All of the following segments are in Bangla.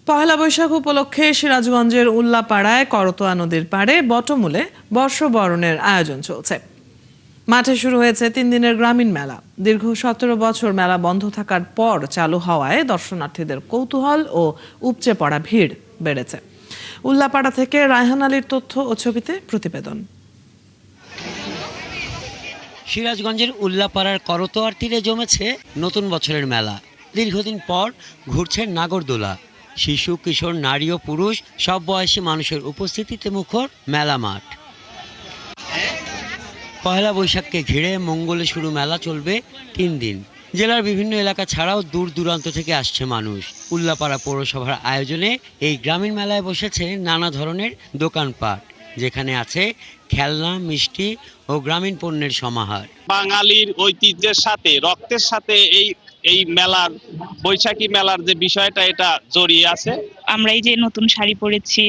পহেলা বৈশাখ উপলক্ষে সিরাজগঞ্জের উল্লাপাড়ায় করতোয়া নদীর পাড়ে বটমূলে বর্ষবরণের আয়োজন চলছে। মাঠে শুরু হয়েছে 3 দিনের গ্রামীণ মেলা। দীর্ঘ 17 বছর মেলা বন্ধ থাকার পর চালু হওয়ায় দর্শনার্থীদের কৌতূহল ও উপচে পড়া ভিড় বেড়েছে। উল্লাপাড়া থেকে রায়হান আলীর তথ্য ও ছবিতে প্রতিবেদন। সিরাজগঞ্জের উল্লাপাড়ার করতোয়ার তীরে জমেছে নতুন বছরের মেলা। দীর্ঘদিন পর ঘুরছে নাগরদোলা। শিশু, কিশোর, নারী ও পুরুষ সব বয়সী মানুষের উপস্থিতিতে মুখর মেলা মাঠ। পহেলা বৈশাখকে ঘিরে মঙ্গলে শুরু মেলা চলবে 3 দিন। জেলার বিভিন্ন এলাকা ছাড়াও দূর দূরান্ত থেকে আসছে মানুষ। উল্লাপাড়া পৌরসভার আয়োজনে এই গ্রামীণ মেলায় বসেছে নানা ধরনের দোকানপাট, যেখানে আছে খেলনা, মিষ্টি ও গ্রামীণ পণ্যের সমাহার। বাঙালির ঐতিহ্যের সাথে, রক্তের সাথে এই মেলার, বৈশাখী মেলার যে বিষয়টা, এটা জড়িয়ে আছে। আমরা এই যে নতুন শাড়ি পরেছি,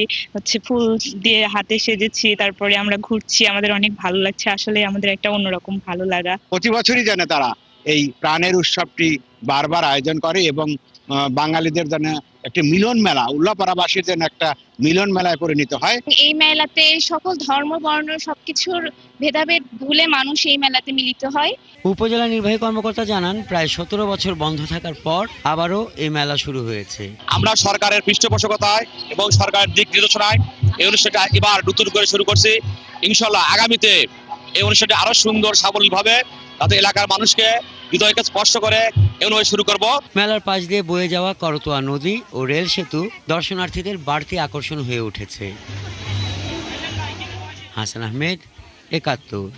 ফুল দিয়ে হাতে সেজেছি, তারপরে আমরা ঘুরছি, আমাদের অনেক ভালো লাগছে। আসলে আমাদের একটা অন্যরকম ভালো লাগা। প্রতি বছরই যেন তারা এই প্রাণের উৎসবটি বারবার আয়োজন করে এবং বাঙালিদের যেন একটি মিলন মেলা, উল্লাপাড়াবাসীর যেন একটা মিলন মেলায় পরিণত হয়। এই মেলাতে সকল ধর্ম, বর্ণ সবকিছুর ভেদাভেদ ভুলে মানুষ এই মেলাতে মিলিত হয়। উপজেলা নির্বাহী কর্মকর্তা জানান, প্রায় 17 বছর বন্ধ থাকার পর আবারও এই মেলা শুরু হয়েছে। আমরা সরকারের পৃষ্ঠপোষকতায় এবং সরকারের দিক নির্দেশনায় এই অনুষ্ঠানটা এবার নতুন করে শুরু করছি। ইনশাল্লাহ আগামীতে এই অনুষ্ঠানটি আরো সুন্দর সাবলীলভাবে তাতে এলাকার মানুষকে হৃদয়কে স্পর্শ করে এভাবে শুরু করব। মেলার পাশ দিয়ে বয়ে যাওয়া করতোয়া নদী ও রেল সেতু দর্শনার্থীদের বাড়তি আকর্ষণ হয়ে উঠেছে। হাসান আহমেদ, ৭১।